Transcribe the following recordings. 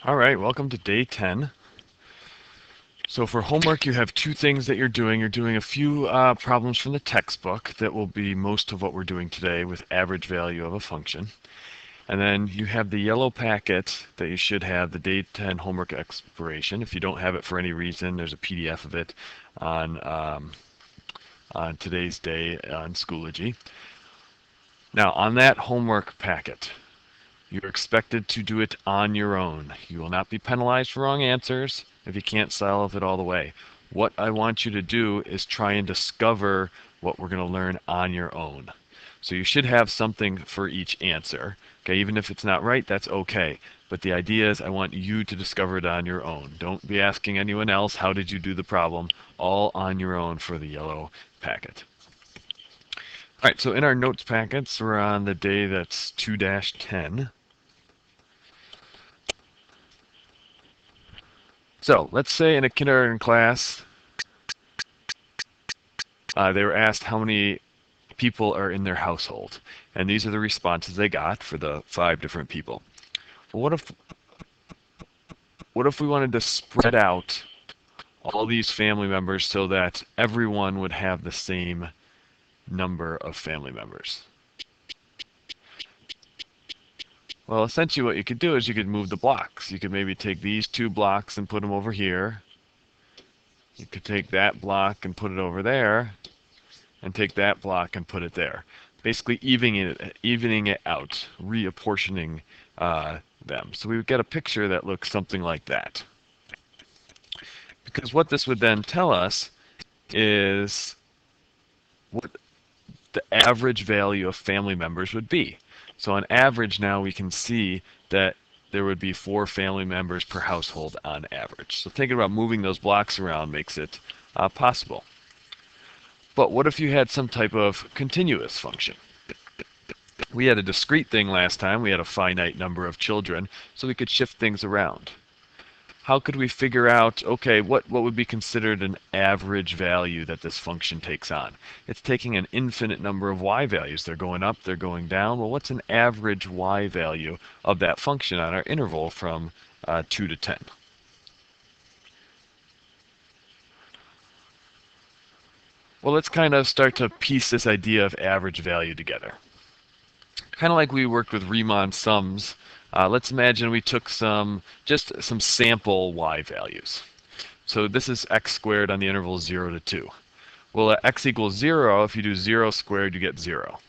All right, welcome to day 10. So for homework, you have two things that you're doing. You're doing a few problems from the textbook that will be most of what we're doing today with average value of a function. And then you have the yellow packet that you should have, the day 10 homework exploration. If you don't have it for any reason, there's a PDF of it on today's day on Schoology. Now, on that homework packet, you're expected to do it on your own. You will not be penalized for wrong answers if you can't solve it all the way. What I want you to do is try and discover what we're going to learn on your own. So you should have something for each answer. Okay, even if it's not right, that's okay. But the idea is I want you to discover it on your own. Don't be asking anyone else, how did you do the problem? All on your own for the yellow packet. All right, so in our notes packets, we're on the day that's 2-10. So let's say in a kindergarten class, they were asked how many people are in their household. And these are the responses they got for the 5 different people. Well, what if we wanted to spread out all these family members so that everyone would have the same number of family members? Well, essentially what you could do is you could move the blocks. You could maybe take these 2 blocks and put them over here. You could take that block and put it over there, and take that block and put it there. Basically evening it out, reapportioning them. So we would get a picture that looks something like that. Because what this would then tell us is what the average value of family members would be. So on average now we can see that there would be 4 family members per household on average. So thinking about moving those blocks around makes it possible. But what if you had some type of continuous function? We had a discrete thing last time. We had a finite number of children, so we could shift things around. How could we figure out, okay, what would be considered an average value that this function takes on? It's taking an infinite number of y values. They're going up, they're going down. Well, what's an average y value of that function on our interval from 2 to 10? Well, let's kind of start to piece this idea of average value together. Kind of like we worked with Riemann sums, let's imagine we took just some sample y values. So this is x squared on the interval 0 to 2. Well, at x equals 0, if you do 0 squared, you get 0.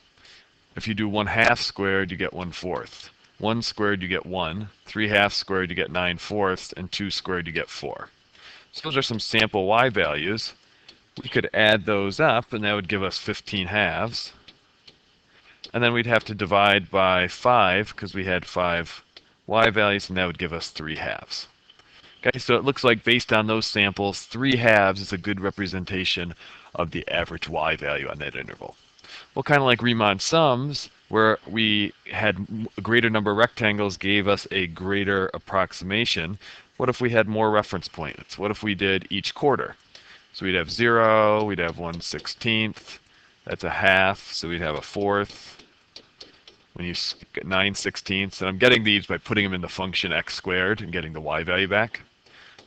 If you do 1/2 squared, you get 1/4. 1 squared, you get 1. 3/2 squared, you get 9/4, and 2 squared, you get 4. So those are some sample y values. We could add those up, and that would give us 15/2. And then we'd have to divide by 5 because we had 5 y values, and that would give us 3/2. Okay, so it looks like based on those samples, 3/2 is a good representation of the average y value on that interval. Well, kind of like Riemann sums, where we had a greater number of rectangles gave us a greater approximation. What if we had more reference points? What if we did each quarter? So we'd have 0, we'd have 1/16, that's a half, so we'd have a fourth. When you get 9/16, and I'm getting these by putting them in the function x squared and getting the y value back.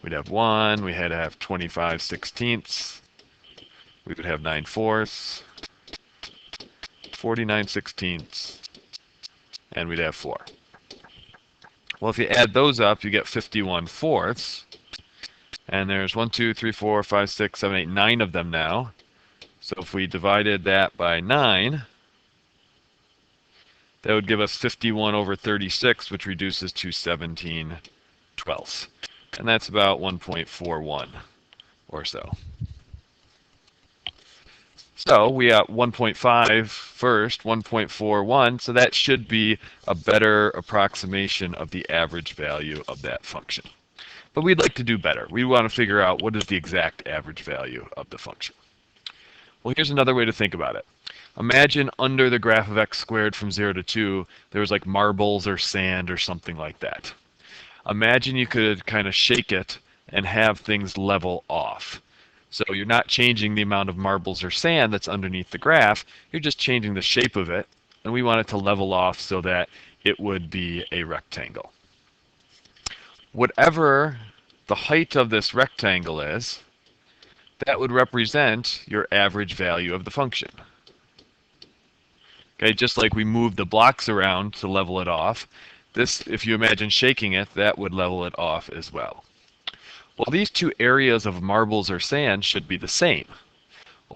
We'd have 1, we had to have 25/16, we would have 9/4, 49/16, and we'd have 4. Well, if you add those up, you get 51/4, and there's 1, 2, 3, 4, 5, 6, 7, 8, 9 of them now. So if we divided that by 9, that would give us 51/36, which reduces to 17/12. And that's about 1.41 or so. So we got 1.5 first, 1.41, so that should be a better approximation of the average value of that function. But we'd like to do better. We want to figure out what is the exact average value of the function. Well, here's another way to think about it. Imagine under the graph of x squared from 0 to 2, there was like marbles or sand or something like that. Imagine you could kind of shake it and have things level off. So you're not changing the amount of marbles or sand that's underneath the graph, you're just changing the shape of it, and we want it to level off so that it would be a rectangle. whatever the height of this rectangle is, that would represent your average value of the function. Okay, just like we move the blocks around to level it off, this, if you imagine shaking it, that would level it off as well. Well, these two areas of marbles or sand should be the same.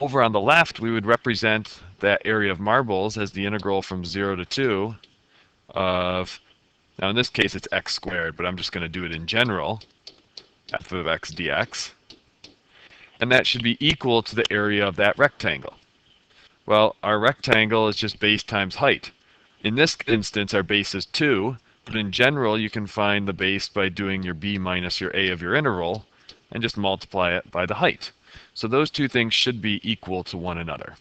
Over on the left, we would represent that area of marbles as the integral from 0 to 2 of, now in this case it's x squared, but I'm just going to do it in general, f of x dx. And that should be equal to the area of that rectangle. Well, our rectangle is just base times height. In this instance, our base is 2, but in general, you can find the base by doing your b minus your a of your interval and just multiply it by the height. So those two things should be equal to one another.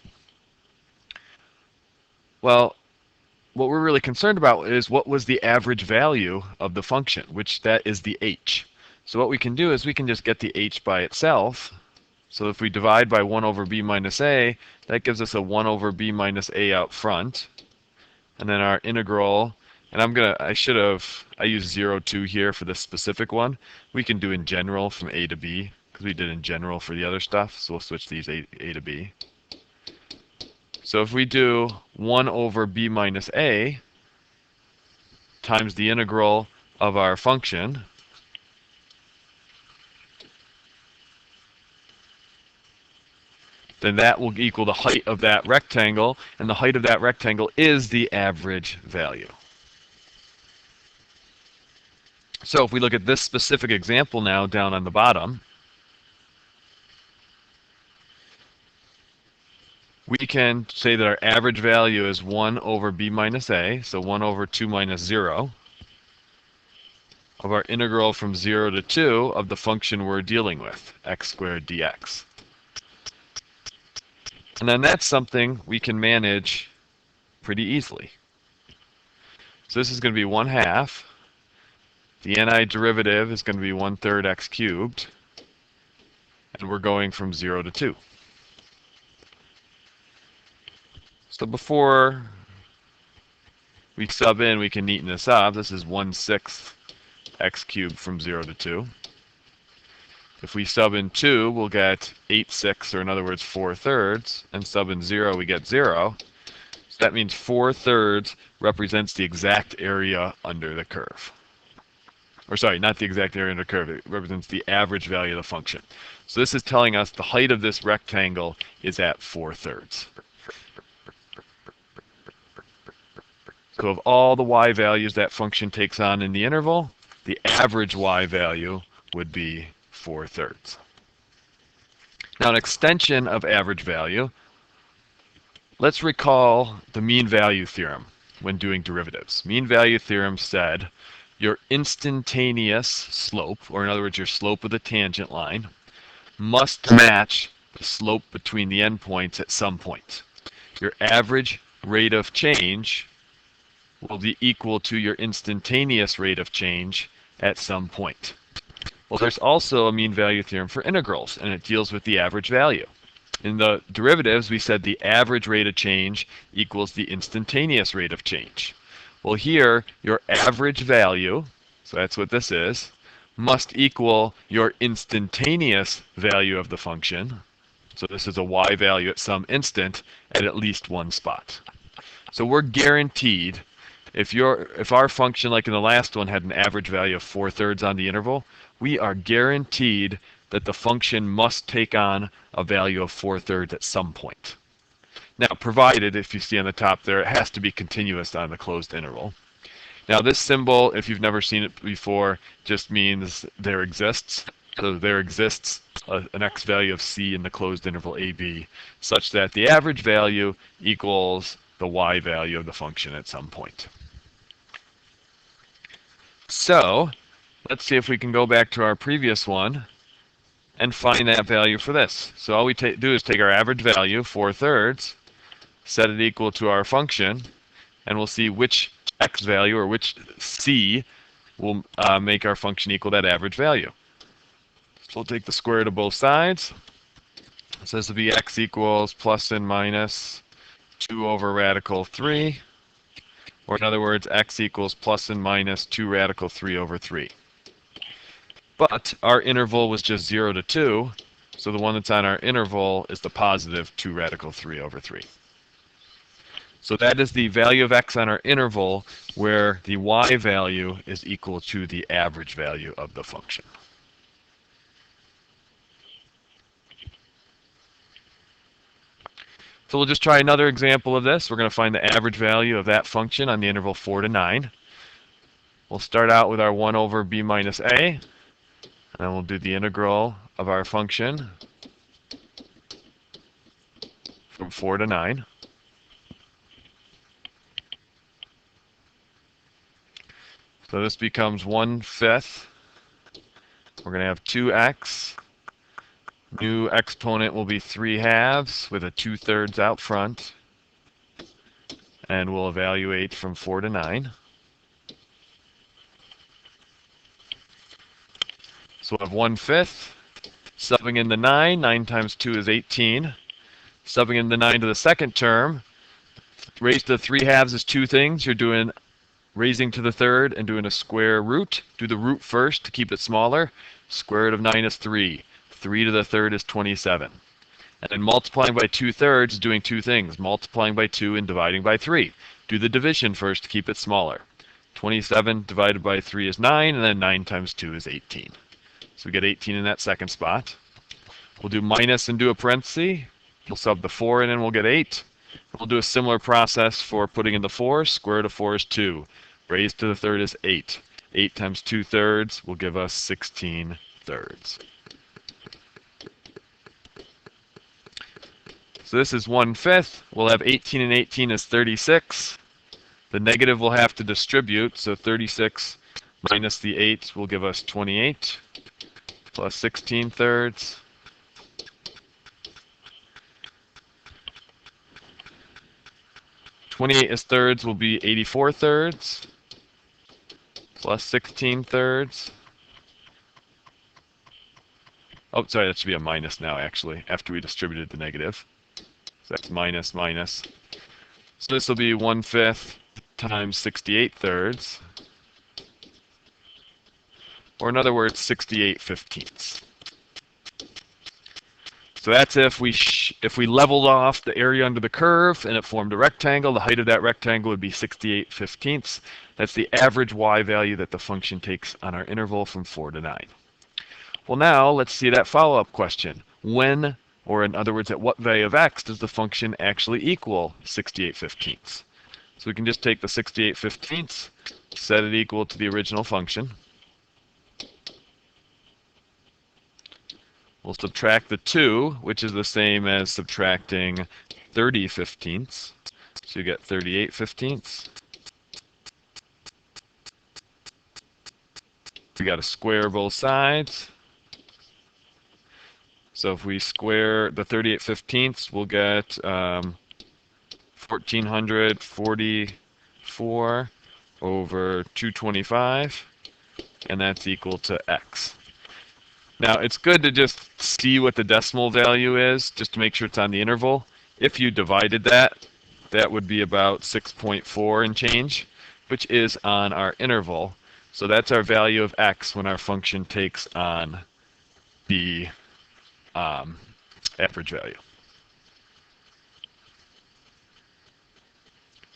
Well, what we're really concerned about is what was the average value of the function, which that is the h. So what we can do is we can just get the h by itself. So if we divide by 1 over b minus a, that gives us a 1 over b minus a out front. And then our integral, and I used 0, 2 here for this specific one. We can do in general from a to b, because we did in general for the other stuff. So we'll switch these a to b. So if we do 1 over b minus a times the integral of our function, then that will equal the height of that rectangle, and the height of that rectangle is the average value. So if we look at this specific example now down on the bottom, we can say that our average value is 1 over b minus a, so 1 over 2 minus 0, of our integral from 0 to 2 of the function we're dealing with, x squared dx. And then that's something we can manage pretty easily. So this is going to be 1/2. The antiderivative is going to be 1/3 x cubed. And we're going from 0 to 2. So before we sub in, we can neaten this up. This is 1/6 x cubed from 0 to 2. If we sub in 2, we'll get 8/6, or in other words, 4/3. And sub in 0, we get 0. So that means 4/3 represents the exact area under the curve. Or sorry, not the exact area under the curve. It represents the average value of the function. So this is telling us the height of this rectangle is at 4/3. So of all the y values that function takes on in the interval, the average y value would be 4/3. Now, an extension of average value, let's recall the mean value theorem when doing derivatives. Mean value theorem said your instantaneous slope, or in other words, your slope of the tangent line, must match the slope between the endpoints at some point. Your average rate of change will be equal to your instantaneous rate of change at some point. Well, there's also a mean value theorem for integrals, and it deals with the average value. In the derivatives, we said the average rate of change equals the instantaneous rate of change. Well, here, your average value, so that's what this is, must equal your instantaneous value of the function. So this is a y value at some instant at least one spot. So we're guaranteed, if our function, like in the last one, had an average value of 4/3 on the interval, we are guaranteed that the function must take on a value of 4/3 at some point. Now, provided, if you see on the top there, it has to be continuous on the closed interval. Now, this symbol, if you've never seen it before, just means there exists. So there exists an x value of c in the closed interval ab, such that the average value equals the y value of the function at some point. So let's see if we can go back to our previous one and find that value for this. So all we do is take our average value, 4/3, set it equal to our function, and we'll see which x value, or which c, will make our function equal that average value. So we'll take the square root of both sides. So this will be x equals plus and minus 2 over radical 3. Or in other words, x equals plus and minus 2 radical 3 over 3. But our interval was just 0 to 2, so the one that's on our interval is the positive 2 radical 3 over 3. So that is the value of x on our interval, where the y value is equal to the average value of the function. So we'll just try another example of this. We're going to find the average value of that function on the interval 4 to 9. We'll start out with our 1 over b minus a, and then we'll do the integral of our function from 4 to 9. So this becomes 1/5. We're going to have 2x. New exponent will be 3/2 with a 2/3 out front. And we'll evaluate from 4 to 9. So we'll have 1/5. Subbing in the 9, 9 times 2 is 18. Subbing in the 9 to the second term, raised to 3/2 is two things. You're doing raising to the third and doing a square root. Do the root first to keep it smaller. Square root of 9 is 3. 3 to the third is 27. And then multiplying by 2/3 is doing two things. Multiplying by 2 and dividing by 3. Do the division first to keep it smaller. 27 divided by 3 is 9, and then 9 times 2 is 18. So we get 18 in that second spot. We'll do minus and do a parenthesis. We'll sub the 4 in and we'll get 8. We'll do a similar process for putting in the 4. Square root of 4 is 2. Raised to the third is 8. 8 times 2/3 will give us 16/3. So this is 1/5. We'll have 18 and 18 is 36. The negative will have to distribute, so 36 minus the 8 will give us 28 plus 16/3. 28 as thirds will be 84/3 plus 16/3. Oh, sorry, that should be a minus now, actually, after we distributed the negative. So that's minus, minus. So this will be 1/5 times 68/3. Or in other words, 68/15. So that's if we leveled off the area under the curve and it formed a rectangle. The height of that rectangle would be 68/15. That's the average y value that the function takes on our interval from 4 to 9. Well, now let's see that follow-up question. When, or in other words, at what value of x does the function actually equal 68/15? So we can just take the 68/15, set it equal to the original function. We'll subtract the 2, which is the same as subtracting 30/15. So you get 38/15. We got to square both sides. So if we square the 38/15, we'll get 1444 over 225, and that's equal to x. Now, it's good to just see what the decimal value is, just to make sure it's on the interval. If you divided that, that would be about 6.4 and change, which is on our interval. So that's our value of x when our function takes on the average value.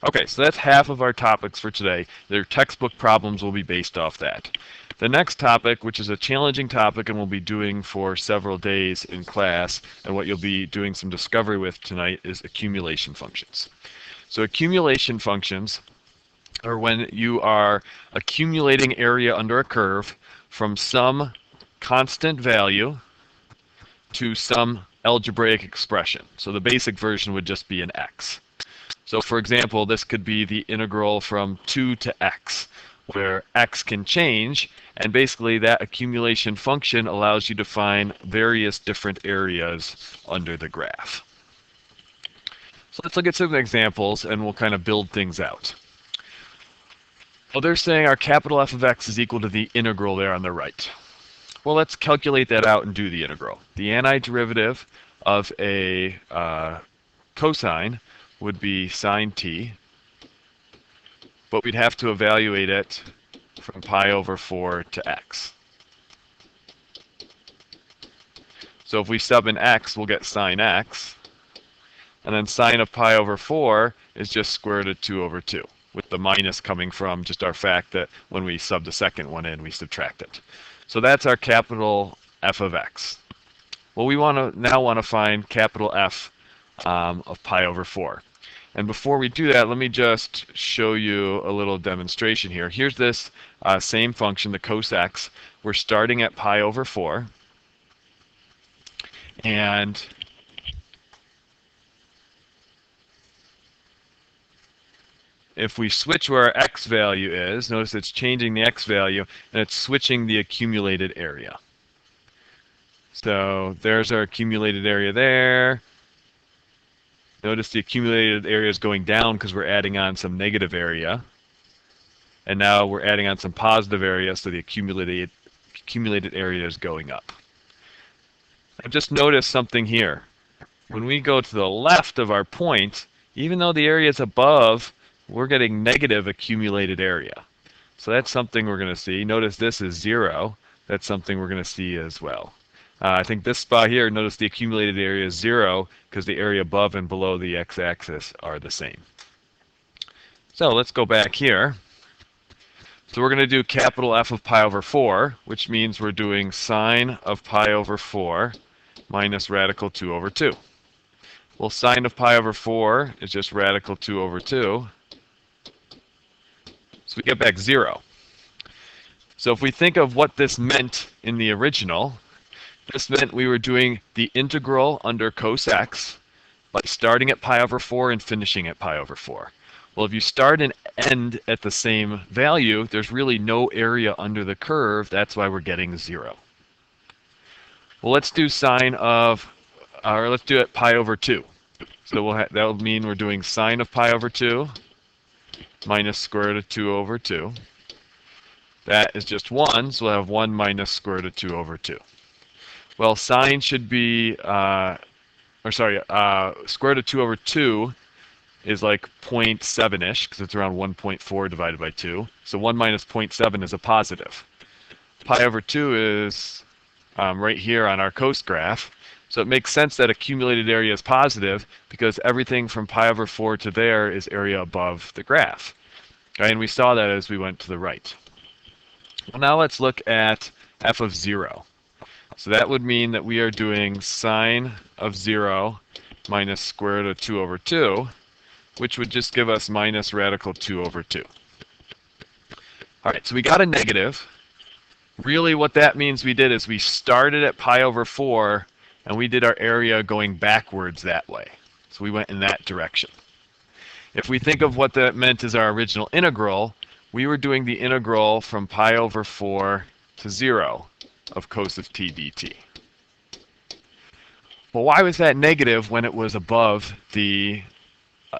Okay, so that's half of our topics for today. Their textbook problems will be based off that. The next topic, which is a challenging topic and we'll be doing for several days in class, and what you'll be doing some discovery with tonight, is accumulation functions. So accumulation functions are when you are accumulating area under a curve from some constant value to some algebraic expression. So the basic version would just be an x. So for example, this could be the integral from 2 to x, where x can change, and basically that accumulation function allows you to find various different areas under the graph. So let's look at some examples and we'll kind of build things out. Well, they're saying our capital F of x is equal to the integral there on the right. Well, let's calculate that out and do the integral. The antiderivative of a cosine would be sine t, but we'd have to evaluate it from pi over 4 to x. So if we sub in x, we'll get sine x. And then sine of pi over 4 is just square root of 2 over 2, with the minus coming from just our fact that when we sub the second one in, we subtract it. So that's our capital F of x. Well, we now want to find capital F of pi over 4. And before we do that, let me just show you a little demonstration here. Here's this same function, the cos x. We're starting at pi over 4. And if we switch where our x value is, notice it's changing the x value, and it's switching the accumulated area. So there's our accumulated area there. Notice the accumulated area is going down because we're adding on some negative area. And now we're adding on some positive area, so the accumulated area is going up. Now just notice something here. When we go to the left of our point, even though the area is above, we're getting negative accumulated area. So that's something we're going to see. Notice this is 0. That's something we're going to see as well. I think this spot here, notice the accumulated area is 0 because the area above and below the x-axis are the same. So let's go back here. So we're going to do capital F of pi over 4, which means we're doing sine of pi over 4 minus radical 2 over 2. Well, sine of pi over 4 is just radical 2 over 2. So we get back 0. So if we think of what this meant in the original, this meant we were doing the integral under cos x by starting at pi over 4 and finishing at pi over 4. Well, if you start and end at the same value, there's really no area under the curve. That's why we're getting 0. Well, let's do let's do it pi over 2. So that'll mean we're doing sine of pi over 2 minus square root of 2 over 2. That is just 1, so we'll have 1 minus square root of 2 over 2. Well, sine should be, square root of 2 over 2 is like 0.7-ish, because it's around 1.4 divided by 2. So 1 minus 0.7 is a positive. Pi over 2 is right here on our cos graph. So it makes sense that accumulated area is positive because everything from pi over 4 to there is area above the graph. Okay, and we saw that as we went to the right. Well, now let's look at f of 0. So that would mean that we are doing sine of 0 minus square root of 2 over 2, which would just give us minus radical 2 over 2. All right, so we got a negative. Really what that means we did is we started at pi over 4, and we did our area going backwards that way. So we went in that direction. If we think of what that meant as our original integral, we were doing the integral from pi over 4 to 0 of cos of t dt. Well, why was that negative when it was above the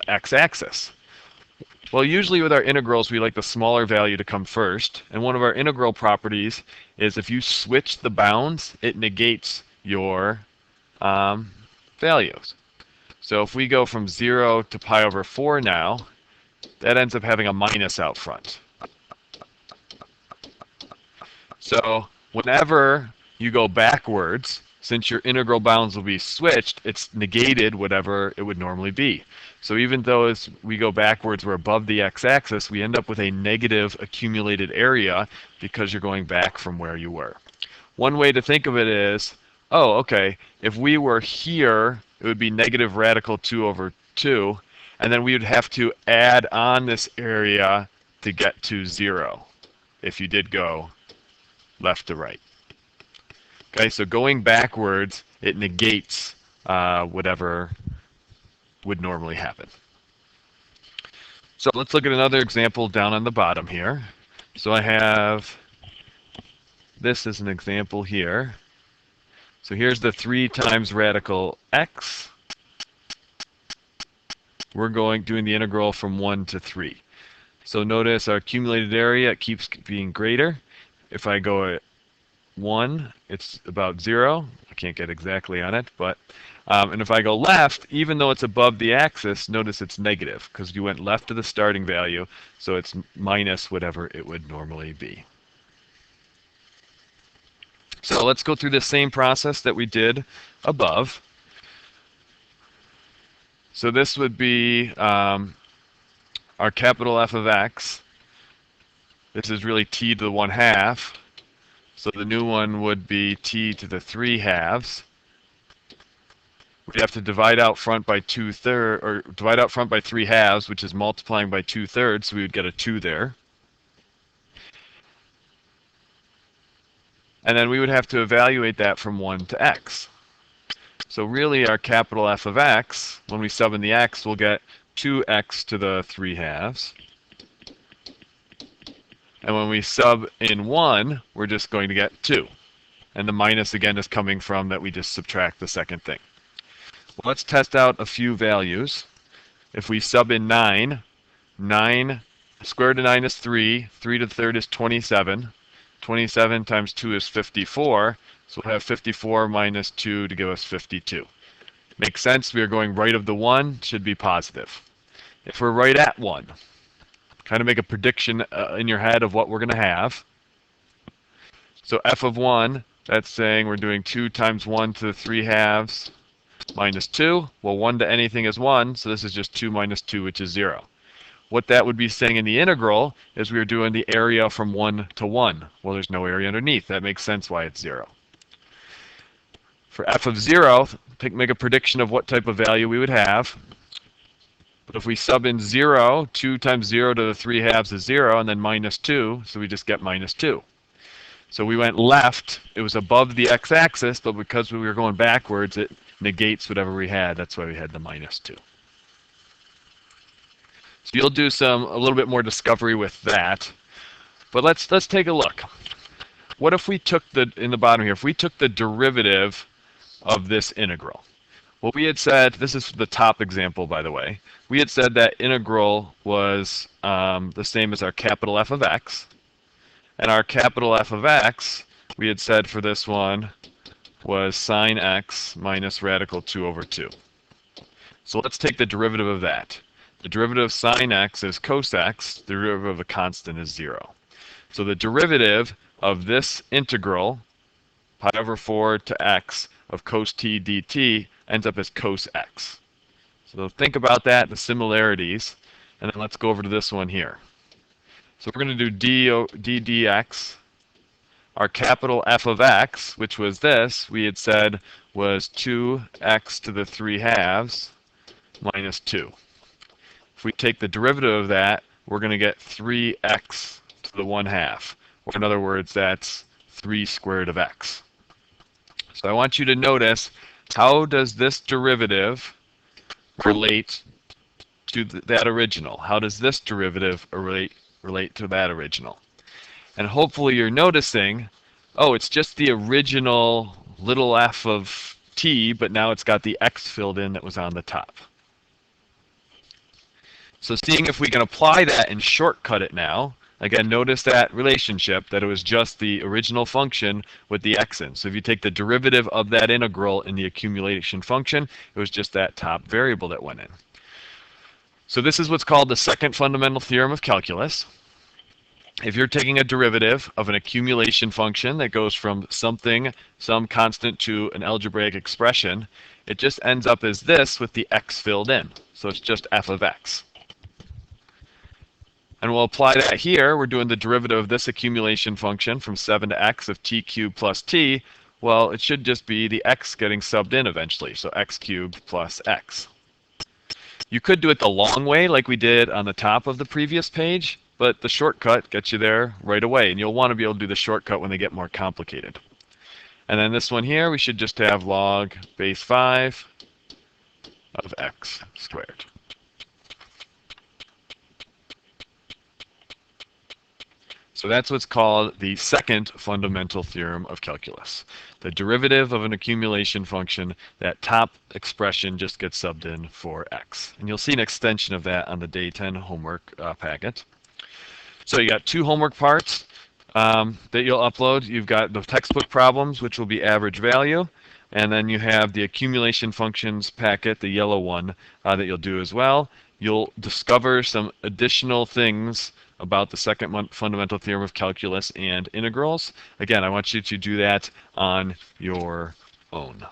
x-axis? Well, usually with our integrals, we like the smaller value to come first. And one of our integral properties is if you switch the bounds, it negates your values. So if we go from 0 to pi over 4 now, that ends up having a minus out front. So whenever you go backwards, since your integral bounds will be switched, it's negated whatever it would normally be. So even though as we go backwards, we're above the x-axis, we end up with a negative accumulated area because you're going back from where you were. One way to think of it is, oh, okay, if we were here, it would be negative radical 2 over 2, and then we would have to add on this area to get to 0 if you did go left to right. Okay, so going backwards, it negates whatever would normally happen. So let's look at another example down on the bottom here. So I have this as an example here. So here's the 3 times radical x. We're doing the integral from 1 to 3. So notice our accumulated area, it keeps being greater. If I go at 1, it's about 0. I can't get exactly on it, but and if I go left, even though it's above the axis, notice it's negative because you went left to the starting value, so it's minus whatever it would normally be. So let's go through the same process that we did above. So this would be our capital F of x. This is really t to the 1/2. So the new one would be t to the 3/2. We'd have to divide out front by 2/3, or divide out front by 3/2, which is multiplying by 2/3, so we would get a 2 there. And then we would have to evaluate that from 1 to x. So really our capital F of x, when we sub in the x, we'll get 2x to the 3/2. And when we sub in 1, we're just going to get 2. And the minus again is coming from that we just subtract the second thing. Well, let's test out a few values. If we sub in 9, 9 square root of 9 is 3, 3 to the third is 27. 27 times 2 is 54, so we'll have 54 minus 2 to give us 52. Makes sense, we are going right of the 1, should be positive. If we're right at 1, kind of make a prediction in your head of what we're going to have. So f of 1, that's saying we're doing 2 times 1 to the 3/2 minus 2. Well, 1 to anything is 1, so this is just 2 minus 2, which is 0. What that would be saying in the integral is we are doing the area from 1 to 1. Well, there's no area underneath. That makes sense why it's 0. For f of 0, make a prediction of what type of value we would have. But if we sub in 0, 2 times 0 to the 3/2 is 0, and then minus 2, so we just get minus 2. So we went left. It was above the x-axis, but because we were going backwards, it negates whatever we had. That's why we had the minus 2. So you'll do a little bit more discovery with that. But let's take a look. What if we took in the bottom here, if we took the derivative of this integral? Well, we had said, this is the top example, by the way. We had said that integral was the same as our capital F of x. And our capital F of x, we had said for this one, was sine x minus radical 2 over 2. So let's take the derivative of that. The derivative of sine x is cos x. The derivative of a constant is 0. So the derivative of this integral, pi over 4 to x, of cos t dt, ends up as cos x. So think about that, the similarities, and then let's go over to this one here. So we're going to do d dx. Our capital F of x, which was this, we had said was 2x to the 3/2 minus 2. If we take the derivative of that, we're going to get 3x to the 1/2. Or in other words, that's 3 squared of x. So I want you to notice, how does this derivative relate to that original? How does this derivative relate to that original? And hopefully you're noticing, oh, it's just the original little f of t, but now it's got the x filled in that was on the top. So seeing if we can apply that and shortcut it now, again, notice that relationship, that it was just the original function with the x in. So if you take the derivative of that integral in the accumulation function, it was just that top variable that went in. So this is what's called the second fundamental theorem of calculus. If you're taking a derivative of an accumulation function that goes from something, some constant, to an algebraic expression, it just ends up as this with the x filled in. So it's just f of x. And we'll apply that here. We're doing the derivative of this accumulation function from 7 to x of t cubed plus t. Well, it should just be the x getting subbed in eventually, so x cubed plus x. You could do it the long way like we did on the top of the previous page, but the shortcut gets you there right away, and you'll want to be able to do the shortcut when they get more complicated. And then this one here, we should just have log base 5 of x squared. So that's what's called the second fundamental theorem of calculus. The derivative of an accumulation function, that top expression just gets subbed in for x. And you'll see an extension of that on the day 10 homework packet. So you got 2 homework parts that you'll upload. You've got the textbook problems, which will be average value. And then you have the accumulation functions packet, the yellow one, that you'll do as well. You'll discover some additional things about the second fundamental theorem of calculus and integrals. Again, I want you to do that on your own.